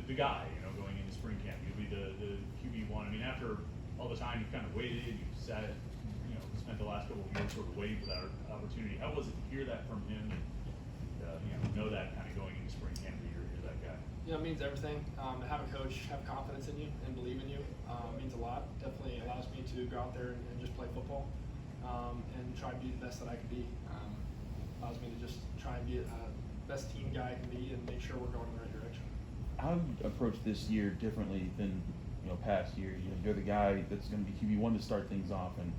the guy, going into spring camp. You'll be the QB1. I mean, after all the time you've kind of waited, you've sat, spent the last couple of years sort of waiting for that opportunity. How was it to hear that from him and, know that kind of going into spring camp that you're that guy? It means everything. To have a coach have confidence in you and believe in you means a lot. Definitely allows me to go out there and just play football and try to be the best that I can be. Allows me to just try and be the best team guy I can be and make sure we're going in the right direction. How do you approach this year differently than past years? You're the guy that's going to be QB1 to start things off, and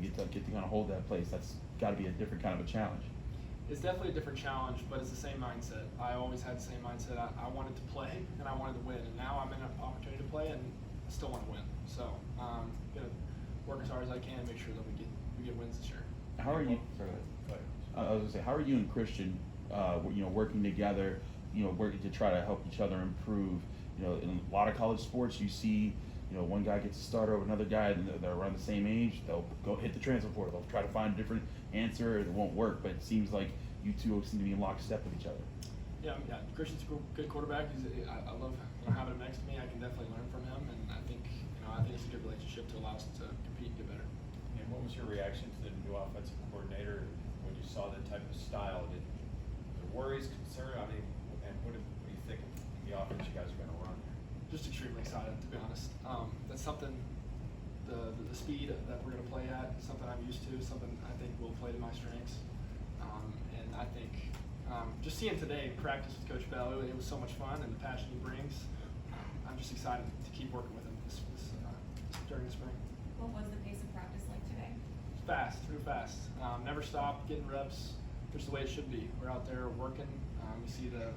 get to kind of hold that place. That's got to be a different kind of a challenge. It's definitely a different challenge, but it's the same mindset. I always had the same mindset. I wanted to play and I wanted to win, and now I'm in an opportunity to play and I still want to win. So I'm gonna work as hard as I can, make sure that we get wins this year. How are you? Sorry, I was gonna say, how are you and Christian, working together, working to try to help each other improve? In a lot of college sports, you see, one guy gets a starter over another guy, and they're around the same age. They'll go hit the transfer portal. They'll try to find a different answer. It won't work, but it seems like you two seem to be in lockstep with each other. Yeah. Christian's a good quarterback. I love having him next to me. I can definitely learn from him, and I think it's a good relationship to allow us to compete and get better. And what was your reaction to the new offensive coordinator when you saw that type of style? Did the worries, concern? I mean, and what do you think of the offense you guys are going to run? Just extremely excited, to be honest. That's something. The speed that we're going to play at, something I'm used to, something I think will play to my strengths. And I think just seeing today practice with Coach Bell, it was so much fun, and the passion he brings. I'm just excited to keep working with him during the spring. What was the pace of practice like today? Fast, through fast. Never stopped, getting reps, just the way it should be. We're out there working. You see the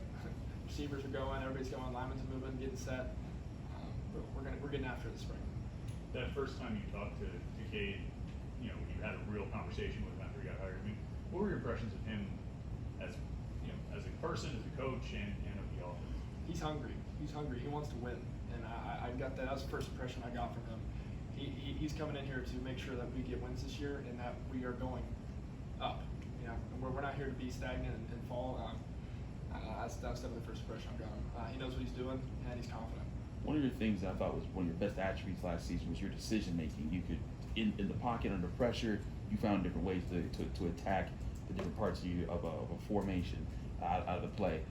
receivers are going, everybody's going, linemen's are moving, getting set. We're getting after it this spring. That first time you talked to Cade, you had a real conversation with him after he got hired. I mean, what were your impressions of him as a person, as a coach, and of the offense? He's hungry. He wants to win, and I got that. That was the first impression I got from him. He's coming in here to make sure that we get wins this year and that we are going up. And we're not here to be stagnant and fall. That's definitely the first impression I got him. He knows what he's doing, and he's confident. One of your things I thought was one of your best attributes last season was your decision making. You could, in the pocket under pressure, you found different ways to attack the different parts of a formation out of the play.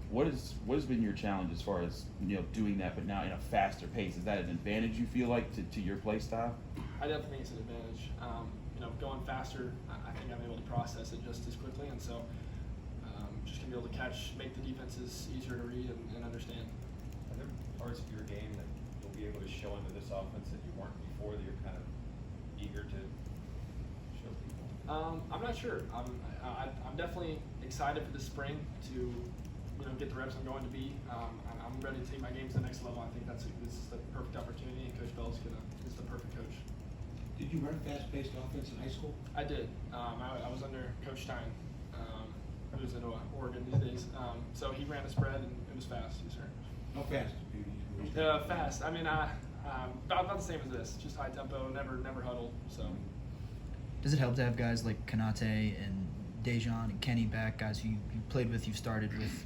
What has been your challenge as far as doing that, but now in a faster pace? Is that an advantage you feel like to your play style? I definitely think it's an advantage. Going faster, I think I'm able to process it just as quickly, and so just gonna be able to make the defenses easier to read and understand. Are there parts of your game that you'll be able to show into this offense that you weren't before, that you're kind of eager to show people? I'm not sure. I'm definitely excited for this spring to get the reps I'm going to be. I'm ready to take my game to the next level. I think this is the perfect opportunity, and Coach Bell is the perfect coach. Did you run fast-paced offense in high school? I did. I was under Coach Stein, who's in Oregon these days. So he ran a spread, and it was fast. Yes, sir. How fast? Fast. I mean, about the same as this. Just high tempo, never huddle. So. Does it help to have guys like Kanate and Dejan and Kenny back, guys who you played with, you've started with,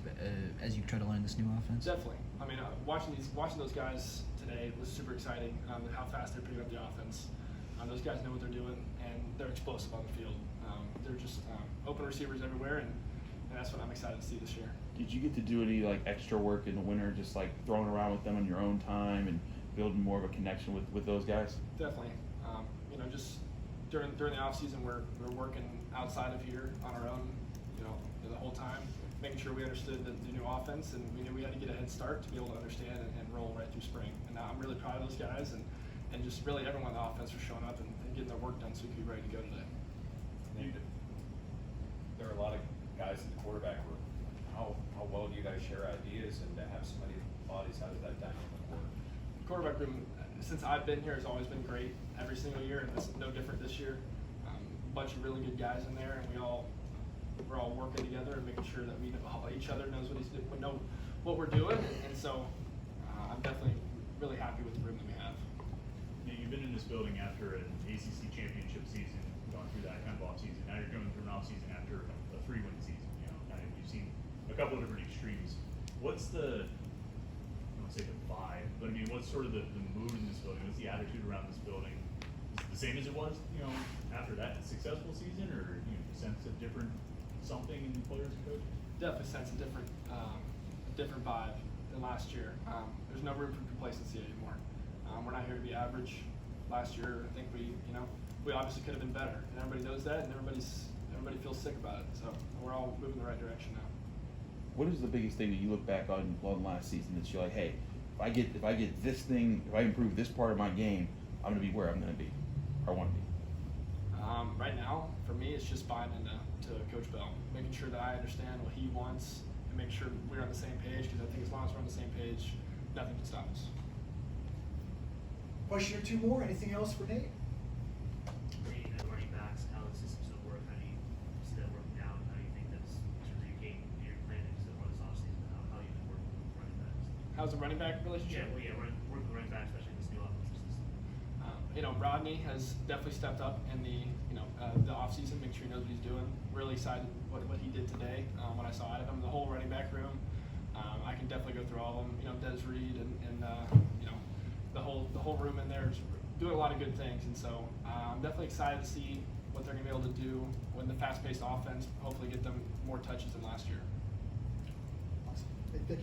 as you try to learn this new offense? Definitely. I mean, watching those guys today was super exciting. How fast they're picking up the offense. Those guys know what they're doing, and they're explosive on the field. They're just open receivers everywhere, and that's what I'm excited to see this year. Did you get to do any extra work in the winter, just throwing around with them on your own time and building more of a connection with those guys? Definitely. Just during the off season, we're working outside of here on our own. The whole time, making sure we understood the new offense, and we knew we had to get a head start to be able to understand and roll right through spring. And I'm really proud of those guys, and just really everyone on the offense for showing up and getting their work done so we can be ready to go today. There are a lot of guys in the quarterback room. How well do you guys share ideas, and to have so many bodies, how does that dynamic work? The quarterback room, since I've been here, has always been great every single year, and it's no different this year. A bunch of really good guys in there, and we're all working together and making sure that each other knows what we know what we're doing, and so I'm definitely really happy with the room that we have. You've been in this building after an ACC championship season, gone through that kind of off season. Now you're going through an off season after a 3-win season. Now you've seen a couple of different extremes. What's the, I don't want to say say the vibe, but I mean, what's sort of the mood in this building? What's the attitude around this building? Is it the same as it was, you know, after that successful season, or you sense a different something in the players and coaches? Definitely sense a different vibe than last year. There's no room for complacency anymore. We're not here to be average. Last year, I think we obviously could have been better, and everybody knows that, and everybody feels sick about it. So we're all moving in the right direction now. What is the biggest thing that you look back on last season that you're like, hey, if I get this thing, if I improve this part of my game, I'm gonna be where I'm gonna be, or I want to be? Right now, for me, it's just buying into Coach Bell, making sure that I understand what he wants, and make sure we're on the same page. Because I think as long as we're on the same page, nothing can stop us. Question or two more. Anything else for Nate? Nate, at running backs, how the system's gonna work, how do you see that working out? How do you think that's in terms of your game, your planning for this offseason, how you been working with running backs? How's the running back relationship? Working with running backs, especially in this new offensive system. Rodney has definitely stepped up in the offseason, make sure he knows what he's doing. Really excited what he did today when I saw out of him. The whole running back room, I can definitely go through all of them. Des Reed and the whole room in there is doing a lot of good things, and so I'm definitely excited to see what they're going to be able to do when the fast-paced offense hopefully get them more touches than last year. Awesome. Thank you.